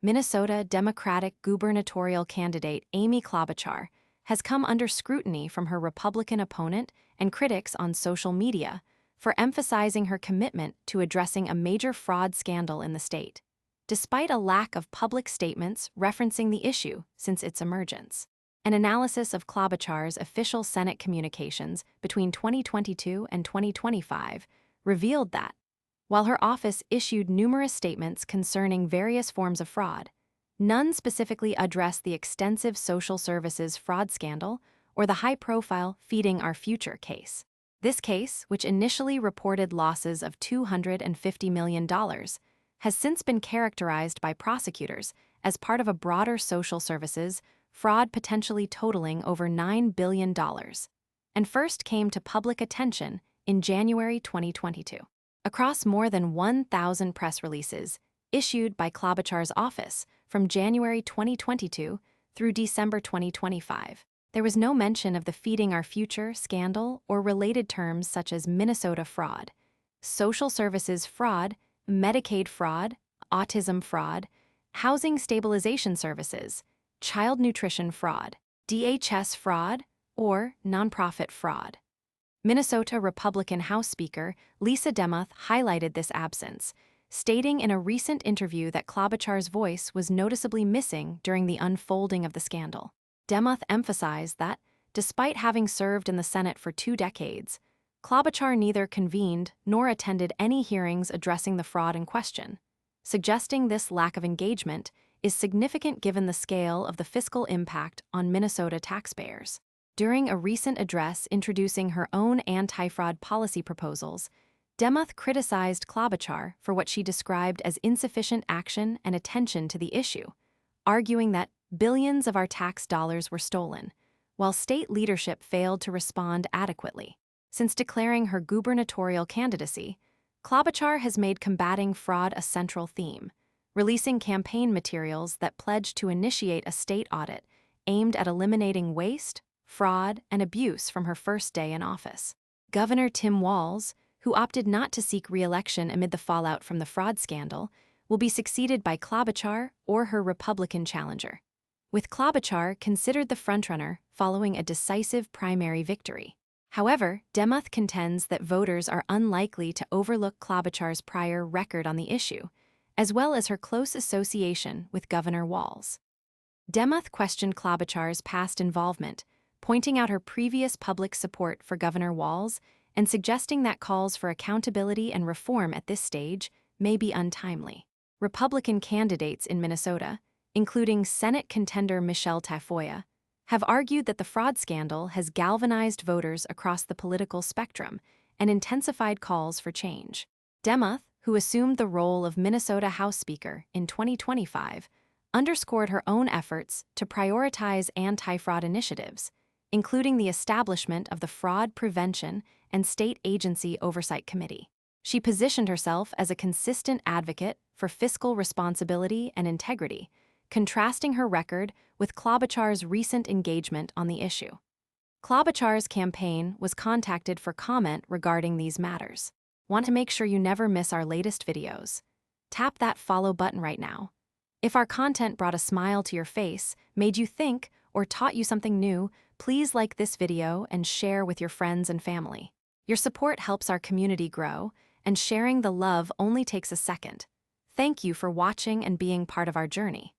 Minnesota Democratic gubernatorial candidate Amy Klobuchar has come under scrutiny from her Republican opponent and critics on social media for emphasizing her commitment to addressing a major fraud scandal in the state, despite a lack of public statements referencing the issue since its emergence. An analysis of Klobuchar's official Senate communications between 2022 and 2025 revealed that, while her office issued numerous statements concerning various forms of fraud, none specifically addressed the extensive social services fraud scandal or the high-profile Feeding Our Future case. This case, which initially reported losses of $250 million, has since been characterized by prosecutors as part of a broader social services fraud potentially totaling over $9 billion, and first came to public attention in January 2022. Across more than 1,000 press releases issued by Klobuchar's office from January 2022 through December 2025, there was no mention of the Feeding Our Future scandal or related terms such as Minnesota fraud, social services fraud, Medicaid fraud, autism fraud, housing stabilization services, child nutrition fraud, DHS fraud, or nonprofit fraud. Minnesota Republican House Speaker Lisa Demuth highlighted this absence, stating in a recent interview that Klobuchar's voice was noticeably missing during the unfolding of the scandal. Demuth emphasized that, despite having served in the Senate for 2 decades, Klobuchar neither convened nor attended any hearings addressing the fraud in question, suggesting this lack of engagement is significant given the scale of the fiscal impact on Minnesota taxpayers. During a recent address introducing her own anti-fraud policy proposals, Demuth criticized Klobuchar for what she described as insufficient action and attention to the issue, arguing that billions of our tax dollars were stolen, while state leadership failed to respond adequately. Since declaring her gubernatorial candidacy, Klobuchar has made combating fraud a central theme, releasing campaign materials that pledge to initiate a state audit aimed at eliminating waste, fraud, and abuse from her first day in office. Governor Tim Walz, who opted not to seek re-election amid the fallout from the fraud scandal, will be succeeded by Klobuchar or her Republican challenger, with Klobuchar considered the frontrunner following a decisive primary victory. However, Demuth contends that voters are unlikely to overlook Klobuchar's prior record on the issue, as well as her close association with Governor Walz. Demuth questioned Klobuchar's past involvement, pointing out her previous public support for Governor Walz and suggesting that calls for accountability and reform at this stage may be untimely. Republican candidates in Minnesota, including Senate contender Michelle Tafoya, have argued that the fraud scandal has galvanized voters across the political spectrum and intensified calls for change. Demuth, who assumed the role of Minnesota House Speaker in 2025, underscored her own efforts to prioritize anti-fraud initiatives, including the establishment of the Fraud Prevention and State Agency Oversight Committee. She positioned herself as a consistent advocate for fiscal responsibility and integrity, contrasting her record with Klobuchar's recent engagement on the issue. Klobuchar's campaign was contacted for comment regarding these matters. Want to make sure you never miss our latest videos? Tap that follow button right now. If our content brought a smile to your face, made you think, or taught you something new, please like this video and share with your friends and family. Your support helps our community grow, and sharing the love only takes a second. Thank you for watching and being part of our journey.